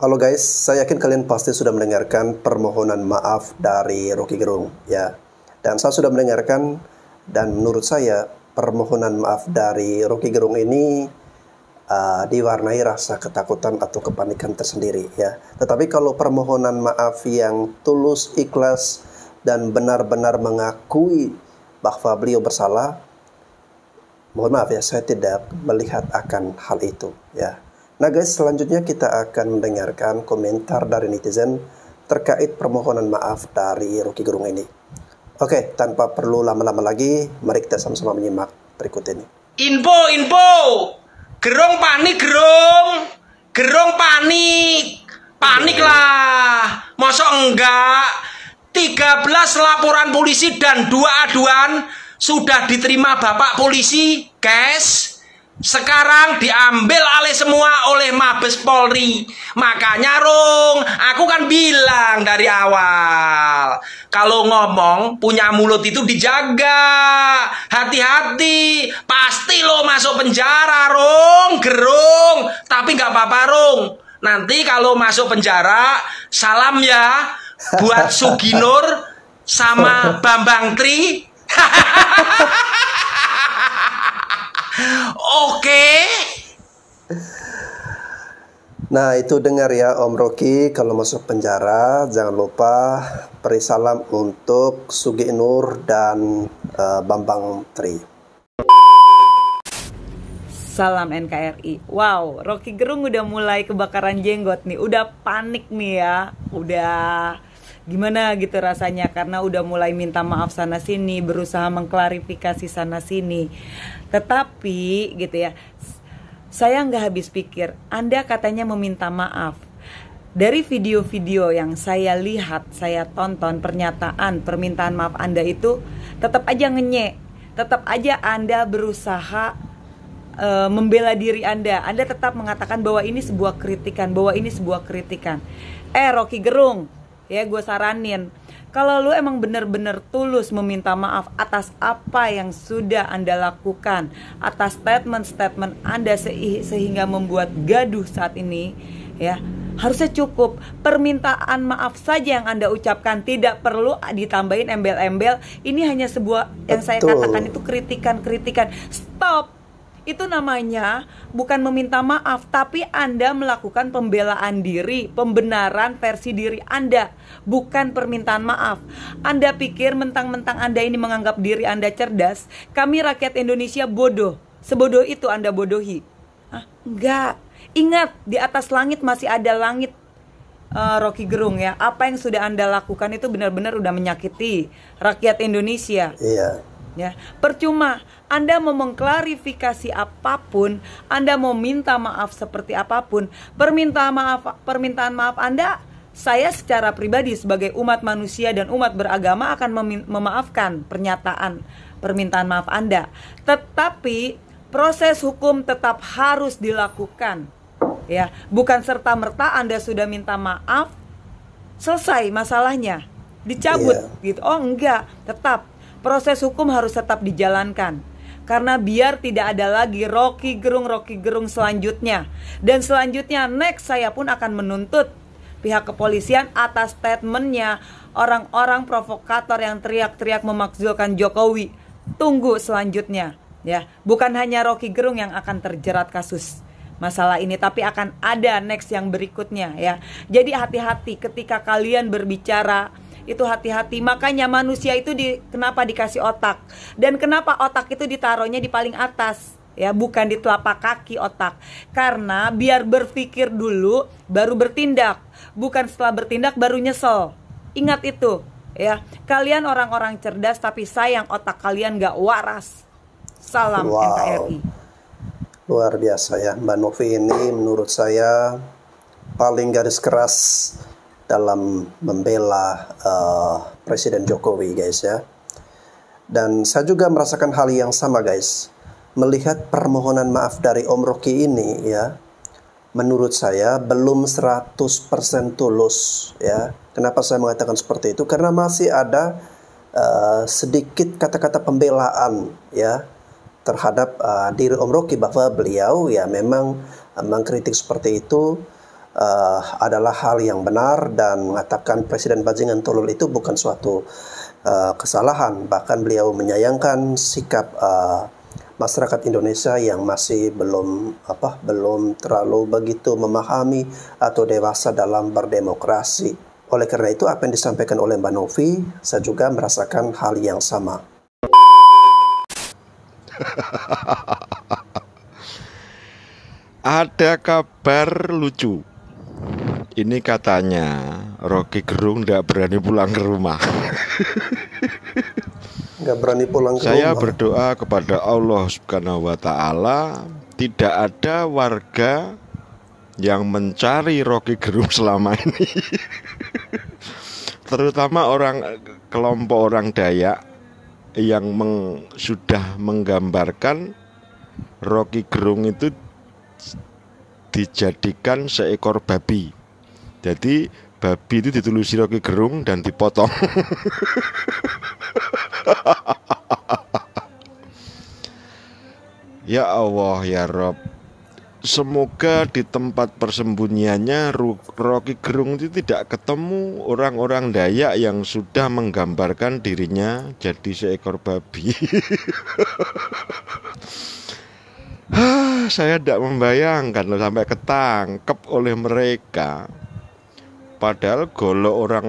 Halo guys, saya yakin kalian pasti sudah mendengarkan permohonan maaf dari Rocky Gerung ya. Dan saya sudah mendengarkan dan menurut saya permohonan maaf dari Rocky Gerung ini diwarnai rasa ketakutan atau kepanikan tersendiri ya. Tetapi kalau permohonan maaf yang tulus, ikhlas dan benar-benar mengakui bahwa beliau bersalah, mohon maaf ya, saya tidak melihat akan hal itu ya. Nah guys, selanjutnya kita akan mendengarkan komentar dari netizen terkait permohonan maaf dari Rocky Gerung ini. Oke, tanpa perlu lama-lama lagi, mari kita sama-sama menyimak berikut ini. Info, Gerung panik, Gerung panik lah, masa enggak? 13 laporan polisi dan 2 aduan sudah diterima Bapak Polisi, guys. Sekarang diambil alih semua oleh Mabes Polri. Makanya Rung, aku kan bilang dari awal, kalau ngomong punya mulut itu dijaga. Hati-hati, pasti lo masuk penjara Rung, Gerung. Tapi nggak apa-apa Rung, nanti kalau masuk penjara, salam ya buat Suginur sama Bambang Tri. Oke. Nah itu dengar ya Om Rocky, kalau masuk penjara jangan lupa beri salam untuk Sugi Nur dan Bambang Tri. Salam NKRI. Wow, Rocky Gerung udah mulai kebakaran jenggot nih, udah panik nih ya, udah gimana gitu rasanya karena udah mulai minta maaf sana sini, berusaha mengklarifikasi sana sini. Tetapi gitu ya, saya nggak habis pikir. Anda katanya meminta maaf. Dari video-video yang saya lihat, saya tonton, pernyataan permintaan maaf Anda itu tetap aja ngenyek, tetap aja Anda berusaha membela diri Anda. Anda tetap mengatakan bahwa ini sebuah kritikan, bahwa ini sebuah kritikan. Rocky Gerung, ya gue saranin, kalau lu emang bener-bener tulus meminta maaf atas apa yang sudah Anda lakukan, atas statement-statement Anda sehingga membuat gaduh saat ini, ya harusnya cukup permintaan maaf saja yang Anda ucapkan, tidak perlu ditambahin embel-embel. Ini hanya sebuah yang saya katakan itu kritikan-kritikan. Stop. Itu namanya bukan meminta maaf, tapi Anda melakukan pembelaan diri, pembenaran versi diri Anda, bukan permintaan maaf. Anda pikir mentang-mentang Anda ini menganggap diri Anda cerdas, kami rakyat Indonesia bodoh. Sebodoh itu Anda bodohi? Enggak. Ingat, di atas langit masih ada langit. Rocky Gerung ya, apa yang sudah Anda lakukan itu benar-benar udah menyakiti rakyat Indonesia. Iya. Ya, percuma Anda mau mengklarifikasi apapun, Anda mau minta maaf seperti apapun, permintaan maaf Anda, saya secara pribadi sebagai umat manusia dan umat beragama akan memaafkan permintaan maaf Anda. Tetapi proses hukum tetap harus dilakukan. Ya, bukan serta-merta Anda sudah minta maaf, selesai masalahnya, dicabut gitu. Oh enggak, tetap proses hukum harus tetap dijalankan. Karena biar tidak ada lagi Rocky Gerung selanjutnya. Dan selanjutnya next saya pun akan menuntut pihak kepolisian atas statementnya orang-orang provokator yang teriak-teriak memakzulkan Jokowi. Tunggu selanjutnya ya. Bukan hanya Rocky Gerung yang akan terjerat kasus masalah ini, tapi akan ada next yang berikutnya ya. Jadi hati-hati ketika kalian berbicara, itu hati-hati. Makanya manusia itu kenapa dikasih otak, dan kenapa otak itu ditaruhnya di paling atas ya, bukan di telapak kaki otak, karena biar berpikir dulu baru bertindak, bukan setelah bertindak baru nyesel. Ingat itu ya, kalian orang-orang cerdas tapi sayang otak kalian gak waras. Salam NKRI. Luar biasa ya, Mbak Novi ini menurut saya paling garis keras dalam membela Presiden Jokowi guys ya. Dan saya juga merasakan hal yang sama guys. Melihat permohonan maaf dari Om Rocky ini ya, menurut saya belum 100% tulus ya. Kenapa saya mengatakan seperti itu? Karena masih ada sedikit kata-kata pembelaan ya terhadap diri Om Rocky, bahwa beliau ya memang mengkritik seperti itu adalah hal yang benar, dan mengatakan Presiden Bajingan Tolol itu bukan suatu kesalahan. Bahkan beliau menyayangkan sikap masyarakat Indonesia yang masih belum terlalu begitu memahami atau dewasa dalam berdemokrasi. Oleh karena itu, apa yang disampaikan oleh Mbak Novi, saya juga merasakan hal yang sama. Ada kabar lucu. Ini katanya Rocky Gerung tidak berani pulang ke rumah. Nggak berani pulang ke Saya rumah. berdoa kepada Allah Subhanahu wa Ta'ala, tidak ada warga yang mencari Rocky Gerung selama ini. Terutama kelompok orang Dayak yang sudah menggambarkan Rocky Gerung itu dijadikan seekor babi. Jadi babi itu ditulis Rocky Gerung dan dipotong. Ya Allah ya Rob, semoga di tempat persembunyiannya Rocky Gerung itu tidak ketemu orang-orang Dayak yang sudah menggambarkan dirinya jadi seekor babi. Saya tidak membayangkan loh sampai ketangkep oleh mereka. Padahal golok orang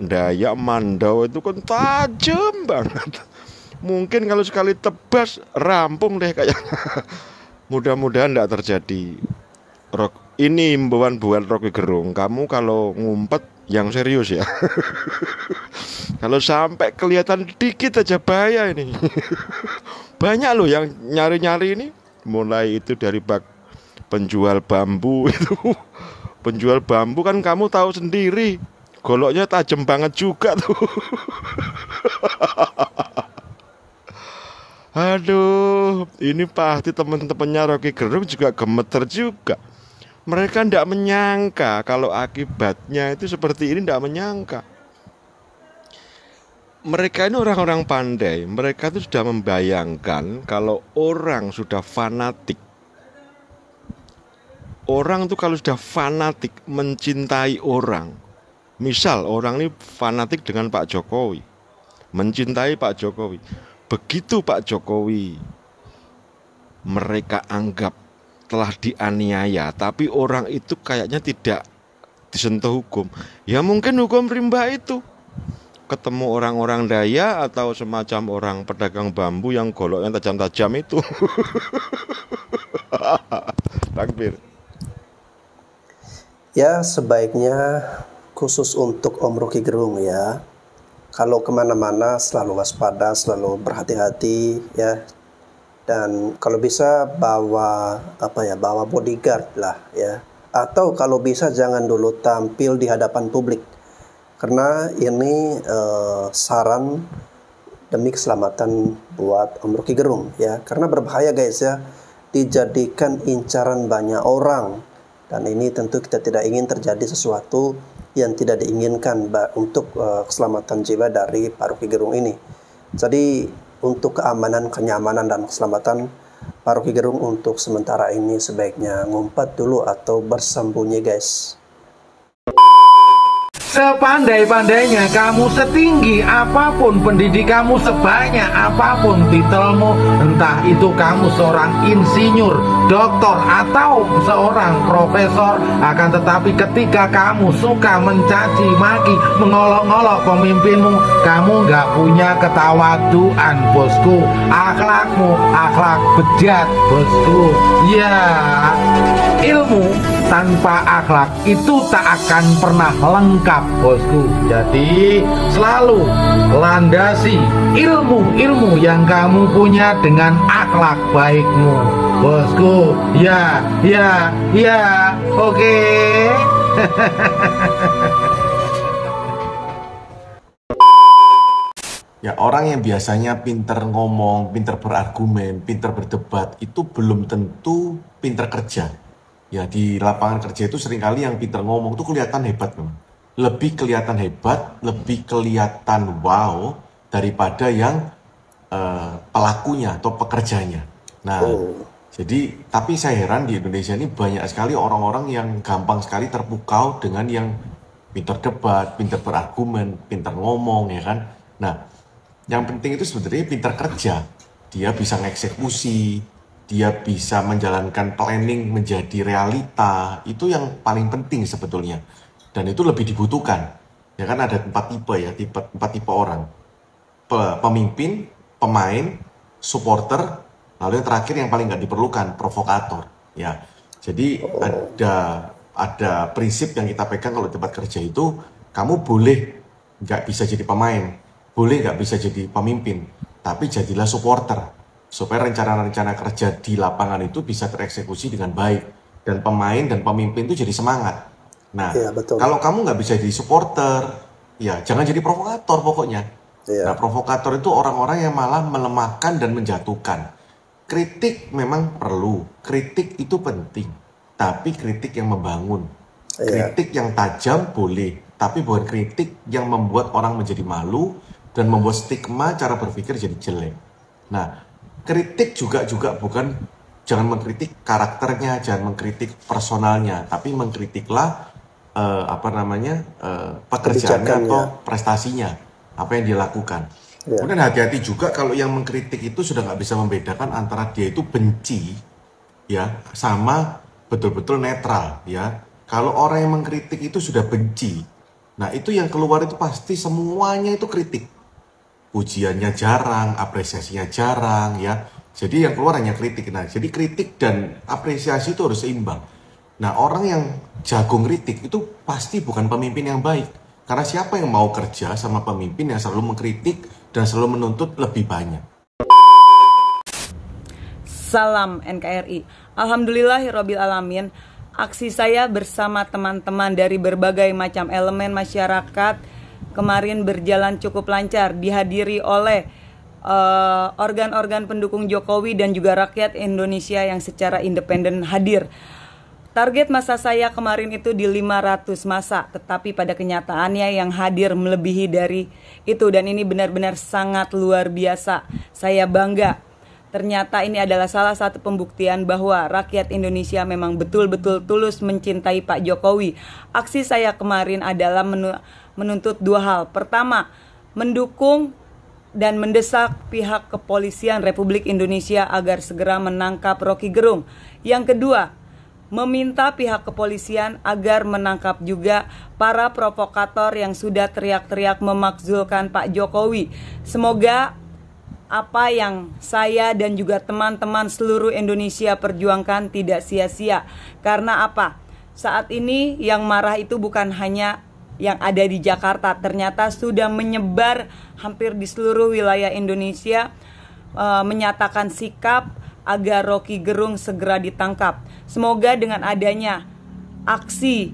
Dayak Mandau itu kan tajam banget. Mungkin kalau sekali tebas rampung deh kayaknya. Mudah-mudahan tidak terjadi. Ini himbauan buat Rocky Gerung, kamu kalau ngumpet yang serius ya. Kalau sampai kelihatan dikit aja bahaya ini. Banyak loh yang nyari-nyari ini. Mulai itu dari penjual bambu itu. Penjual bambu kan kamu tahu sendiri, goloknya tajam banget juga tuh. Aduh, ini pasti teman-temannya Rocky Gerung juga gemeter juga. Mereka tidak menyangka kalau akibatnya itu seperti ini, tidak menyangka. Mereka ini orang-orang pandai. Mereka itu sudah membayangkan kalau orang sudah fanatik. Orang itu kalau sudah fanatik mencintai orang. Misal orang ini fanatik dengan Pak Jokowi, mencintai Pak Jokowi. Begitu Pak Jokowi mereka anggap telah dianiaya, tapi orang itu kayaknya tidak disentuh hukum. Ya mungkin hukum rimba itu. Ketemu orang-orang Dayak atau semacam orang pedagang bambu yang goloknya tajam-tajam itu. Takbir. Ya, sebaiknya khusus untuk Om Rocky Gerung ya, kalau kemana-mana selalu waspada, selalu berhati-hati ya, dan kalau bisa bawa bodyguard lah ya, atau kalau bisa jangan dulu tampil di hadapan publik, karena ini saran demi keselamatan buat Om Rocky Gerung ya, karena berbahaya guys ya, dijadikan incaran banyak orang. Dan ini tentu kita tidak ingin terjadi sesuatu yang tidak diinginkan untuk keselamatan jiwa dari Pak Rocky Gerung ini. Jadi untuk keamanan, kenyamanan, dan keselamatan Pak Rocky Gerung untuk sementara ini sebaiknya ngumpet dulu atau bersembunyi guys. Sepandai-pandainya kamu, setinggi apapun pendidikanmu, sebanyak apapun titelmu, entah itu kamu seorang insinyur, doktor, atau seorang profesor, akan tetapi ketika kamu suka mencaci maki, mengolok-olok pemimpinmu, kamu nggak punya ketawaduan bosku. Akhlakmu akhlak bejat bosku. Ya, ilmu tanpa akhlak itu tak akan pernah lengkap bosku. Jadi selalu landasi ilmu-ilmu yang kamu punya dengan akhlak baikmu bosku. Ya, oke. Ya, orang yang biasanya pinter ngomong, pinter berargumen, pinter berdebat, itu belum tentu pinter kerja. Ya, di lapangan kerja itu seringkali yang pinter ngomong itu kelihatan hebat, memang. Lebih kelihatan hebat, lebih kelihatan wow daripada yang pelakunya atau pekerjanya. Nah, Jadi, tapi saya heran di Indonesia ini banyak sekali orang-orang yang gampang sekali terpukau dengan yang pintar debat, pintar berargumen, pintar ngomong, ya kan. Nah, yang penting itu sebenarnya pintar kerja. Dia bisa mengeksekusi, dia bisa menjalankan planning menjadi realita. Itu yang paling penting sebetulnya. Dan itu lebih dibutuhkan. Ya kan ada 4 tipe ya, empat tipe orang. Pemimpin, pemain, supporter, lalu yang terakhir yang paling nggak diperlukan, provokator. Ya, jadi ada prinsip yang kita pegang kalau tempat kerja itu, kamu boleh nggak bisa jadi pemain, boleh nggak bisa jadi pemimpin, tapi jadilah supporter supaya rencana-rencana kerja di lapangan itu bisa tereksekusi dengan baik dan pemain dan pemimpin itu jadi semangat. Nah, Iya, betul. kalau kamu nggak bisa jadi supporter, ya jangan jadi provokator pokoknya. Iya. Nah, provokator itu orang-orang yang malah melemahkan dan menjatuhkan. Kritik memang perlu, kritik itu penting, tapi kritik yang membangun. Iya. Kritik yang tajam boleh, tapi bukan kritik yang membuat orang menjadi malu dan membuat stigma cara berpikir jadi jelek. Nah, kritik juga bukan, jangan mengkritik karakternya, jangan mengkritik personalnya, tapi mengkritiklah pekerjaannya Kebijakannya. atau prestasinya, apa yang dia lakukan. Ya. Kemudian hati-hati juga kalau yang mengkritik itu sudah nggak bisa membedakan antara dia itu benci, ya, sama betul-betul netral, ya. Kalau orang yang mengkritik itu sudah benci, nah itu yang keluar itu pasti semuanya itu kritik. Pujiannya jarang, apresiasinya jarang, ya. Jadi yang keluar hanya kritik. Nah, jadi kritik dan apresiasi itu harus seimbang. Nah, orang yang jago kritik itu pasti bukan pemimpin yang baik. Karena siapa yang mau kerja sama pemimpin yang selalu mengkritik dan selalu menuntut lebih banyak. Salam NKRI. Alhamdulillahirabbil alamin. Aksi saya bersama teman-teman dari berbagai macam elemen masyarakat kemarin berjalan cukup lancar, dihadiri oleh organ-organ pendukung Jokowi dan juga rakyat Indonesia yang secara independen hadir. Target massa saya kemarin itu di 500 massa, tetapi pada kenyataannya yang hadir melebihi dari itu, dan ini benar-benar sangat luar biasa. Saya bangga. Ternyata ini adalah salah satu pembuktian bahwa rakyat Indonesia memang betul-betul tulus mencintai Pak Jokowi. Aksi saya kemarin adalah menuntut 2 hal. Pertama, mendukung dan mendesak pihak kepolisian Republik Indonesia agar segera menangkap Roky Gerung. Yang kedua, meminta pihak kepolisian agar menangkap juga para provokator yang sudah teriak-teriak memakzulkan Pak Jokowi. Semoga apa yang saya dan juga teman-teman seluruh Indonesia perjuangkan tidak sia-sia. Karena apa? Saat ini yang marah itu bukan hanya yang ada di Jakarta, ternyata sudah menyebar hampir di seluruh wilayah Indonesia, menyatakan sikap agar Roky Gerung segera ditangkap. Semoga dengan adanya aksi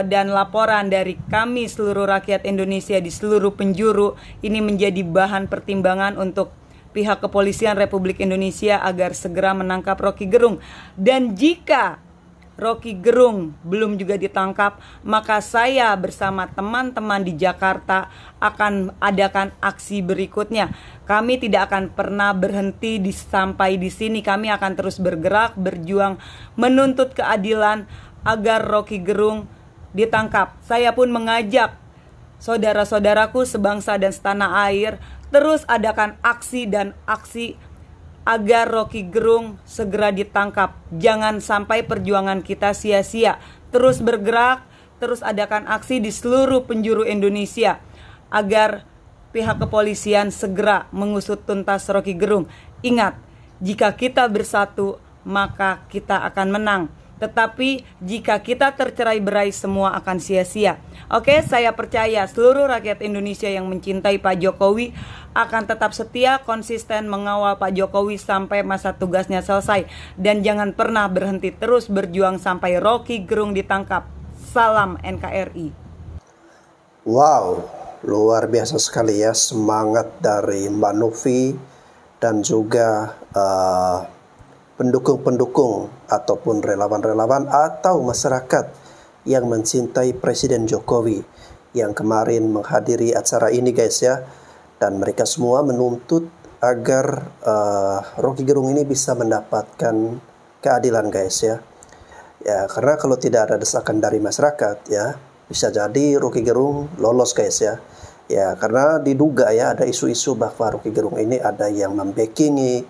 dan laporan dari kami seluruh rakyat Indonesia di seluruh penjuru ini menjadi bahan pertimbangan untuk pihak kepolisian Republik Indonesia agar segera menangkap Roky Gerung. Dan jika Roky Gerung belum juga ditangkap, maka saya bersama teman-teman di Jakarta akan adakan aksi berikutnya. Kami tidak akan pernah berhenti sampai di sini. Kami akan terus bergerak, berjuang, menuntut keadilan agar Roky Gerung ditangkap. Saya pun mengajak saudara-saudaraku sebangsa dan setanah air terus adakan aksi dan aksi agar Roky Gerung segera ditangkap. Jangan sampai perjuangan kita sia-sia. Terus bergerak, terus adakan aksi di seluruh penjuru Indonesia agar pihak kepolisian segera mengusut tuntas Roky Gerung. Ingat, jika kita bersatu, maka kita akan menang. Tetapi jika kita tercerai-berai, semua akan sia-sia. Oke, saya percaya seluruh rakyat Indonesia yang mencintai Pak Jokowi akan tetap setia, konsisten mengawal Pak Jokowi sampai masa tugasnya selesai. Dan jangan pernah berhenti, terus berjuang sampai Roky Gerung ditangkap. Salam NKRI. Wow, luar biasa sekali ya semangat dari Mbak Novi dan juga pendukung-pendukung ataupun relawan-relawan atau masyarakat yang mencintai Presiden Jokowi yang kemarin menghadiri acara ini guys ya. Dan mereka semua menuntut agar Rocky Gerung ini bisa mendapatkan keadilan guys ya. Ya, karena kalau tidak ada desakan dari masyarakat ya, bisa jadi Rocky Gerung lolos guys ya. Ya, karena diduga ya ada isu-isu bahwa Rocky Gerung ini ada yang membackingi,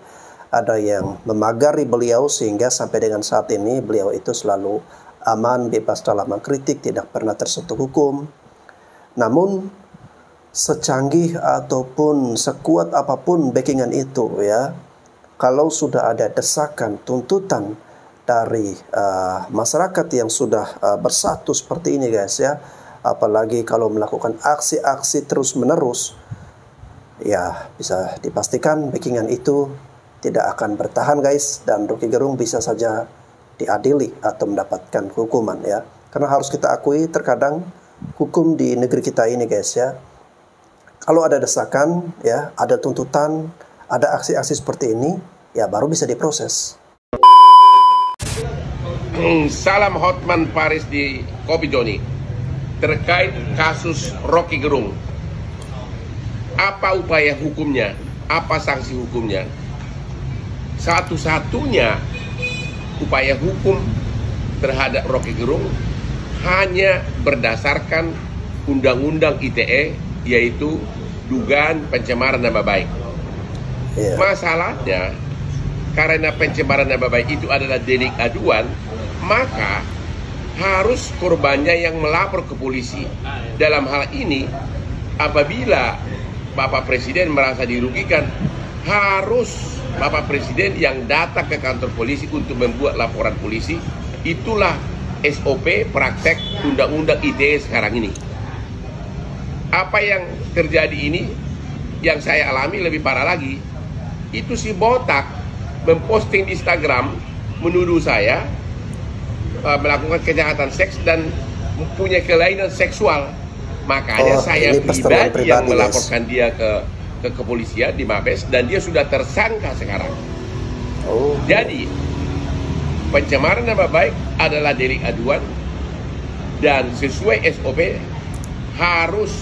ada yang memagari beliau sehingga sampai dengan saat ini beliau itu selalu aman, bebas dalam mengkritik, tidak pernah tersentuh hukum. Namun secanggih ataupun sekuat apapun backingan itu ya, kalau sudah ada desakan, tuntutan dari masyarakat yang sudah bersatu seperti ini guys ya, apalagi kalau melakukan aksi-aksi terus-menerus, ya bisa dipastikan backingan itu tidak akan bertahan guys, dan Rocky Gerung bisa saja diadili atau mendapatkan hukuman ya. Karena harus kita akui terkadang hukum di negeri kita ini guys ya, kalau ada desakan ya, ada tuntutan, ada aksi-aksi seperti ini ya baru bisa diproses. Salam Hotman Paris di Kopi Joni terkait kasus Rocky Gerung. Apa upaya hukumnya? Apa sanksi hukumnya? Satu-satunya upaya hukum terhadap Rocky Gerung hanya berdasarkan Undang-Undang ITE, yaitu dugaan pencemaran nama baik. Masalahnya, karena pencemaran nama baik itu adalah delik aduan, maka harus korbannya yang melapor ke polisi. Dalam hal ini, apabila Bapak Presiden merasa dirugikan, harus Bapak Presiden yang datang ke kantor polisi untuk membuat laporan polisi. Itulah SOP praktek Undang-Undang ITE sekarang ini. Apa yang terjadi ini, yang saya alami lebih parah lagi, itu si botak memposting di Instagram menuduh saya melakukan kejahatan seks dan mempunyai kelainan seksual. Makanya saya pribadi yang melaporkan dia ke kepolisian di Mabes, dan dia sudah tersangka sekarang. Jadi pencemaran nama baik adalah delik aduan, dan sesuai SOP harus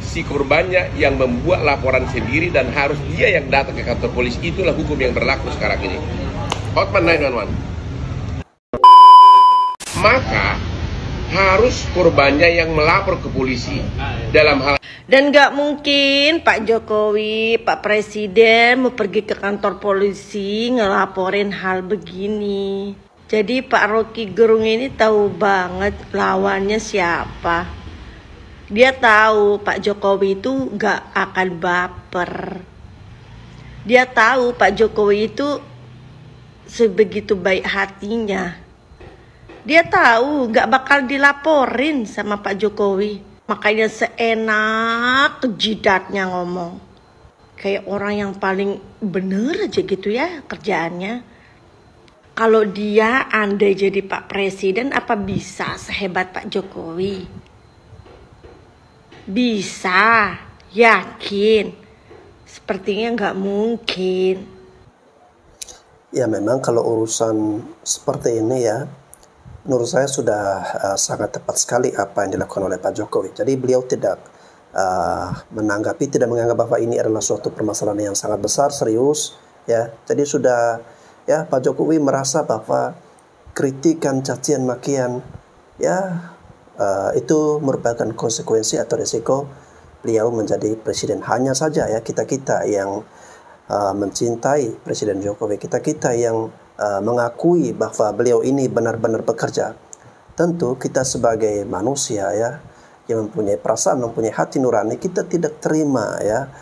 si korbannya yang membuat laporan sendiri dan harus dia yang datang ke kantor polisi. Itulah hukum yang berlaku sekarang ini. Hotman 911. Maka harus korbannya yang melapor ke polisi dalam hal. Dan gak mungkin Pak Jokowi, Pak Presiden mau pergi ke kantor polisi ngelaporin hal begini. Jadi Pak Rocky Gerung ini tahu banget lawannya siapa. Dia tahu Pak Jokowi itu gak akan baper. Dia tahu Pak Jokowi itu sebegitu baik hatinya. Dia tahu gak bakal dilaporin sama Pak Jokowi. Makanya seenak jidatnya ngomong. Kayak orang yang paling bener aja gitu ya kerjaannya. Kalau dia andai jadi Pak Presiden, apa bisa sehebat Pak Jokowi? Bisa, yakin. Sepertinya nggak mungkin. Ya memang kalau urusan seperti ini ya, menurut saya sudah sangat tepat sekali apa yang dilakukan oleh Pak Jokowi. Jadi beliau tidak menganggap bahwa ini adalah suatu permasalahan yang sangat besar, serius. Ya, jadi sudah ya Pak Jokowi merasa bahwa kritikan, cacian, makian, ya itu merupakan konsekuensi atau risiko beliau menjadi presiden. Hanya saja ya kita yang mencintai Presiden Jokowi, kita yang mengakui bahwa beliau ini benar-benar bekerja. Tentu kita sebagai manusia ya yang mempunyai perasaan, mempunyai hati nurani, kita tidak terima ya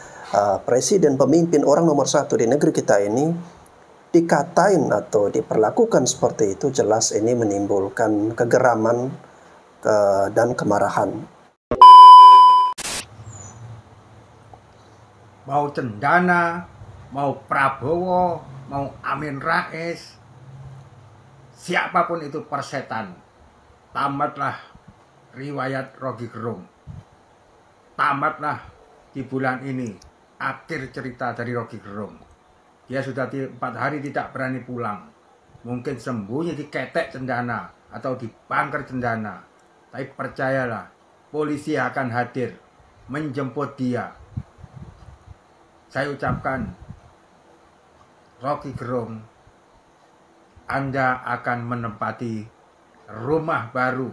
presiden, pemimpin, orang nomor satu di negeri kita ini dikatain atau diperlakukan seperti itu. Jelas ini menimbulkan kegeraman dan kemarahan. Mau Cendana, mau Prabowo, mau Amin Rais, siapapun itu persetan, tamatlah riwayat Rocky Gerung. Tamatlah di bulan ini akhir cerita dari Rocky Gerung. Dia sudah 4 hari tidak berani pulang. Mungkin sembunyi di ketek Cendana atau di bunker Cendana. Tapi percayalah, polisi akan hadir menjemput dia. saya ucapkan, Rocky Gerung, Anda akan menempati rumah baru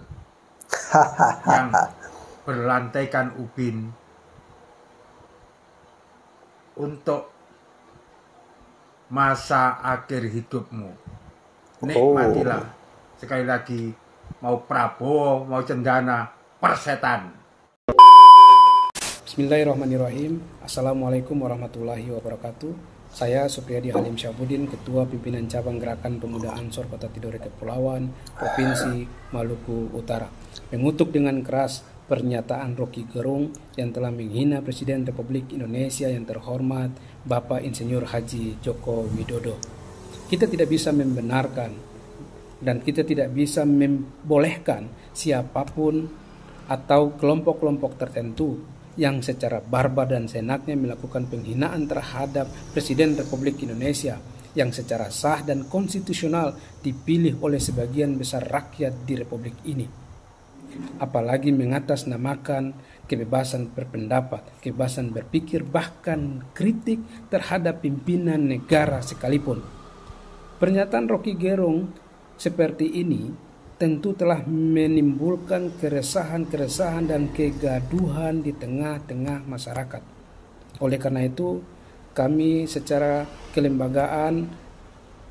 yang berlantaikan ubin untuk masa akhir hidupmu. Nikmatilah. Sekali lagi, mau Prabowo, mau Cendana, persetan. Bismillahirrahmanirrahim. Assalamualaikum warahmatullahi wabarakatuh. Saya Supriyadi Halim Syahbudin, Ketua Pimpinan Cabang Gerakan Pemuda Ansor Kota Tidore Kepulauan, Provinsi Maluku Utara, mengutuk dengan keras pernyataan Rocky Gerung yang telah menghina Presiden Republik Indonesia yang terhormat Bapak Insinyur Haji Joko Widodo. Kita tidak bisa membenarkan dan kita tidak bisa membolehkan siapapun atau kelompok-kelompok tertentu yang secara barbar dan seenaknya melakukan penghinaan terhadap Presiden Republik Indonesia yang secara sah dan konstitusional dipilih oleh sebagian besar rakyat di Republik ini. Apalagi mengatasnamakan kebebasan berpendapat, kebebasan berpikir, bahkan kritik terhadap pimpinan negara sekalipun. Pernyataan Rocky Gerung seperti ini tentu telah menimbulkan keresahan-keresahan dan kegaduhan di tengah-tengah masyarakat. Oleh karena itu, kami secara kelembagaan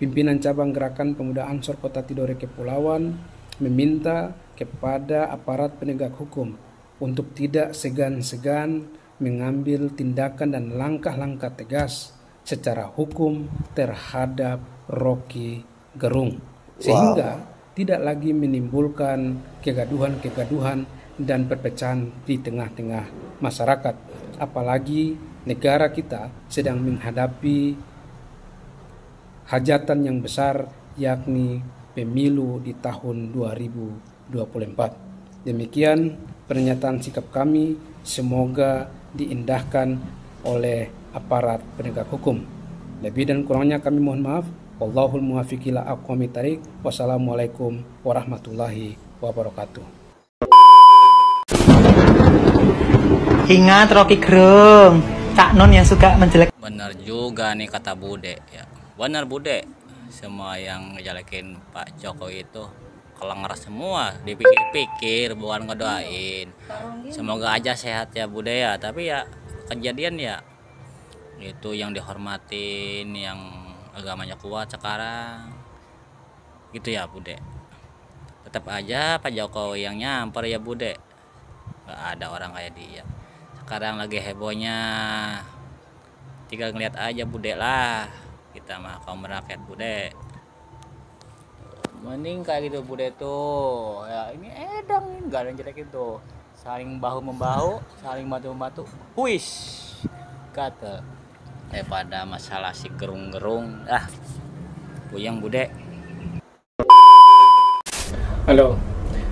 Pimpinan Cabang Gerakan Pemuda Ansor Kota Tidore Kepulauan meminta kepada aparat penegak hukum untuk tidak segan-segan mengambil tindakan dan langkah-langkah tegas secara hukum terhadap Rocky Gerung, sehingga tidak lagi menimbulkan kegaduhan-kegaduhan dan perpecahan di tengah-tengah masyarakat. Apalagi negara kita sedang menghadapi hajatan yang besar, yakni pemilu di tahun 2024. Demikian pernyataan sikap kami, semoga diindahkan oleh aparat penegak hukum. Lebih dan kurangnya kami mohon maaf. Wallahul muwaffiq ila aqwamit thariq. Wassalamualaikum warahmatullahi wabarakatuh. Ingat Rocky Gerung, Cak Non yang suka menjelek. Benar juga nih kata Bude ya. Benar Bude. Semua yang ngejelekin Pak Jokowi itu kelengar semua, dipikir-pikir bukan ngedoain. Semoga aja sehat ya Bude ya. Tapi ya kejadian ya itu yang dihormatin, yang agamanya kuat sekarang gitu ya Bude. Tetap aja Pak Jokowi yang nyamper ya Bude. Gak ada orang kayak dia. Sekarang lagi hebohnya, tinggal ngeliat aja Bude lah. Kita mah kaum rakyat Bude, mending kayak gitu Bude tuh. Ya ini edang, gak ada yang jelek itu. Saling bahu membahu, saling bantu membantu. Huish kata. Daripada masalah si gerung-gerung, puyeng Bude. Halo,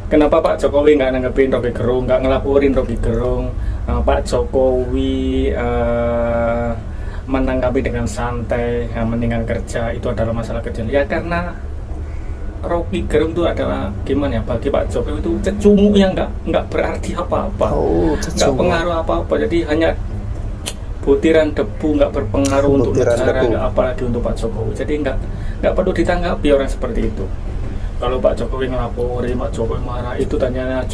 kenapa Pak Jokowi nggak nanggepin Rocky Gerung, nggak ngelaporin Rocky Gerung? Pak Jokowi menanggapi dengan santai, mendingan kerja, itu adalah masalah kecil. Ya karena Rocky Gerung itu adalah gimana ya, bagi Pak Jokowi itu cecumu yang nggak berarti apa-apa, nggak pengaruh apa-apa. Jadi hanya butiran debu, nggak berpengaruh untuk negara, nggak apalagi untuk Pak Jokowi. Jadi nggak perlu ditanggapi orang seperti itu. Kalau Pak Jokowi ngelapori, Pak Jokowi marah, itu tandanya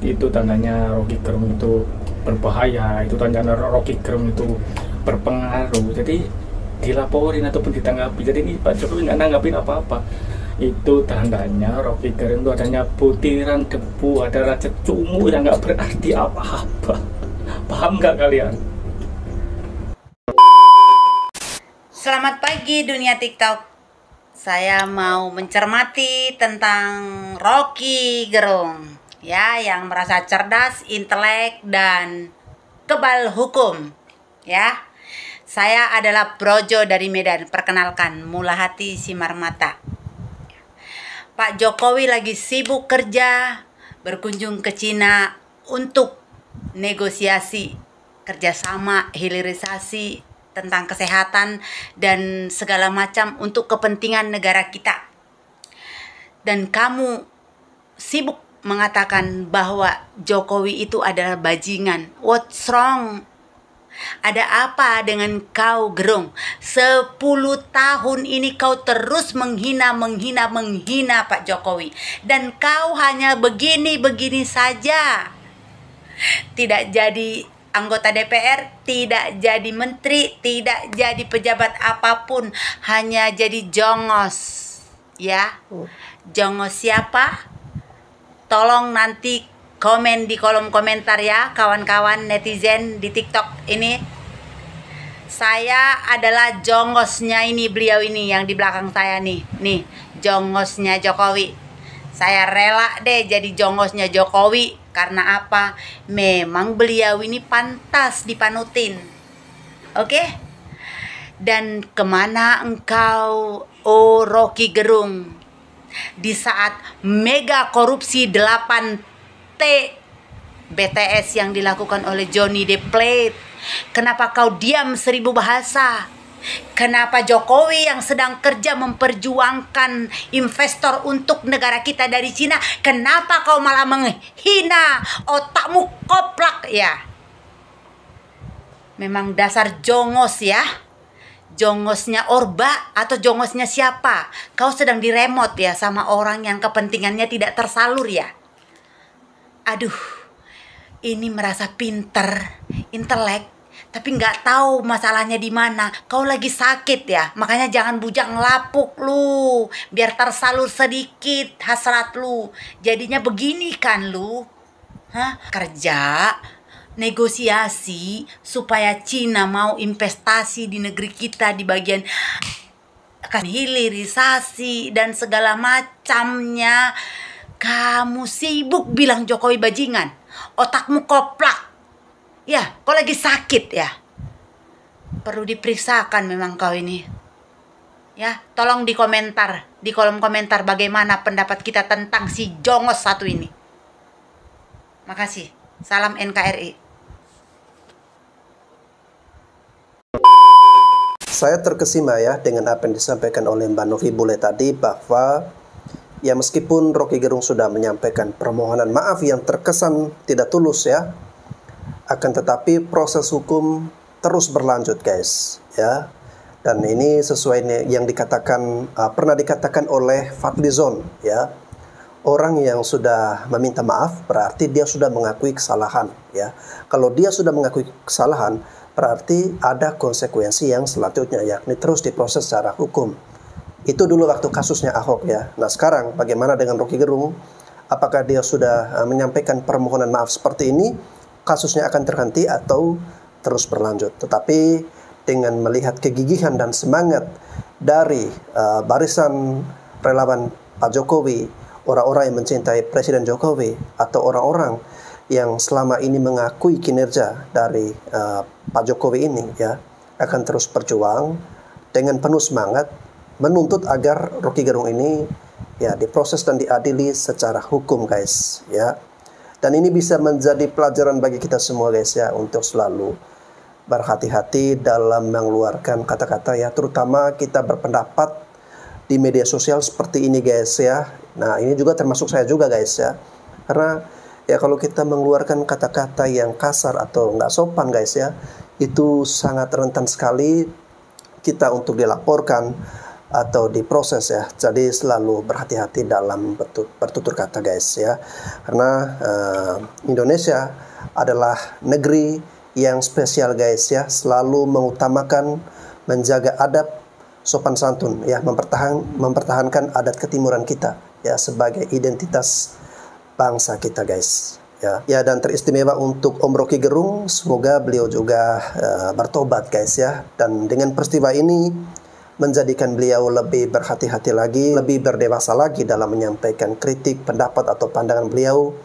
itu tandanya Rocky Gerung itu berbahaya, itu tandanya Rocky Gerung itu berpengaruh. Jadi dilaporin ataupun ditanggapi. Jadi ini Pak Jokowi nggak nanggapin apa-apa. Itu tandanya Rocky Gerung itu adanya butiran debu, adalah cecumu yang nggak berarti apa-apa. Paham nggak kalian? Selamat pagi dunia TikTok. Saya mau mencermati tentang Rocky Gerung ya, yang merasa cerdas, intelek dan kebal hukum ya. Saya adalah Brojo dari Medan. Perkenalkan, Mula Hati Simar Mata. Pak Jokowi lagi sibuk kerja, berkunjung ke Cina untuk negosiasi kerjasama, hilirisasi tentang kesehatan dan segala macam untuk kepentingan negara kita. Dan kamu sibuk mengatakan bahwa Jokowi itu adalah bajingan. What's wrong? Ada apa dengan kau, Gerung? 10 tahun ini kau terus menghina Pak Jokowi. Dan kau hanya begini-begini saja. Tidak jadi anggota DPR, tidak jadi menteri, tidak jadi pejabat apapun. Hanya jadi jongos. Ya, jongos siapa? Tolong nanti komen di kolom komentar ya, kawan-kawan netizen di TikTok ini. Saya adalah jongosnya ini, beliau ini yang di belakang saya nih. Nih, jongosnya Jokowi. Saya rela deh jadi jongosnya Jokowi. Karena apa? Memang beliau ini pantas dipanutin. Oke? Dan kemana engkau, oh Rocky Gerung? Di saat mega korupsi 8T BTS yang dilakukan oleh Johnny The Plate. Kenapa kau diam 1000 bahasa? Kenapa Jokowi yang sedang kerja memperjuangkan investor untuk negara kita dari Cina, kenapa kau malah menghina? Otakmu koplak ya. Memang dasar jongos ya. Jongosnya Orba atau jongosnya siapa? Kau sedang diremot ya sama orang yang kepentingannya tidak tersalur ya. Aduh, ini merasa pinter, intelek, tapi nggak tahu masalahnya di mana. Kau lagi sakit ya, makanya jangan bujang lapuk lu, biar tersalur sedikit hasrat lu. Jadinya begini kan lu, kerja negosiasi supaya Cina mau investasi di negeri kita di bagian hilirisasi dan segala macamnya. Kamu sibuk bilang Jokowi bajingan, otakmu koplak. Ya, kau lagi sakit ya. Perlu diperiksakan memang kau ini. Ya, tolong di komentar, di kolom komentar bagaimana pendapat kita tentang si jongos satu ini. Makasih. Salam NKRI. Saya terkesima ya dengan apa yang disampaikan oleh Mbak Novi Bule tadi, bahwa ya meskipun Rocky Gerung sudah menyampaikan permohonan maaf yang terkesan tidak tulus ya, akan tetapi proses hukum terus berlanjut guys ya. Dan ini sesuai yang dikatakan pernah dikatakan oleh Fadlizon ya. Orang yang sudah meminta maaf berarti dia sudah mengakui kesalahan ya. Kalau dia sudah mengakui kesalahan berarti ada konsekuensi yang selanjutnya, yakni terus diproses secara hukum. Itu dulu waktu kasusnya Ahok ya. Nah sekarang bagaimana dengan Rocky Gerung? Apakah dia sudah menyampaikan permohonan maaf seperti ini? Kasusnya akan terhenti atau terus berlanjut? Tetapi dengan melihat kegigihan dan semangat dari barisan relawan Pak Jokowi, orang-orang yang mencintai Presiden Jokowi, atau orang-orang yang selama ini mengakui kinerja dari Pak Jokowi ini ya, akan terus berjuang dengan penuh semangat menuntut agar Rocky Gerung ini ya diproses dan diadili secara hukum guys ya. Dan ini bisa menjadi pelajaran bagi kita semua guys ya, untuk selalu berhati-hati dalam mengeluarkan kata-kata ya, terutama kita berpendapat di media sosial seperti ini guys ya. Nah ini juga termasuk saya juga guys ya, karena ya kalau kita mengeluarkan kata-kata yang kasar atau nggak sopan guys ya, itu sangat rentan sekali kita untuk dilaporkan atau diproses ya. Jadi selalu berhati-hati dalam bertutur kata guys ya, karena Indonesia adalah negeri yang spesial guys ya, selalu mengutamakan menjaga adab sopan santun ya, mempertahankan adat ketimuran kita ya sebagai identitas bangsa kita guys ya. Dan teristimewa untuk Om Rocky Gerung, semoga beliau juga bertobat guys ya, dan dengan peristiwa ini menjadikan beliau lebih berhati-hati lagi, lebih berdewasa lagi dalam menyampaikan kritik, pendapat atau pandangan beliau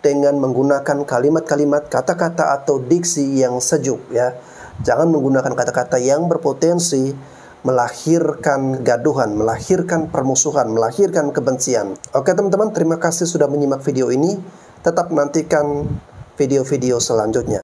dengan menggunakan kalimat-kalimat, kata-kata atau diksi yang sejuk ya. Jangan menggunakan kata-kata yang berpotensi melahirkan gaduhan, melahirkan permusuhan, melahirkan kebencian. Oke teman-teman, terima kasih sudah menyimak video ini. Tetap nantikan video-video selanjutnya.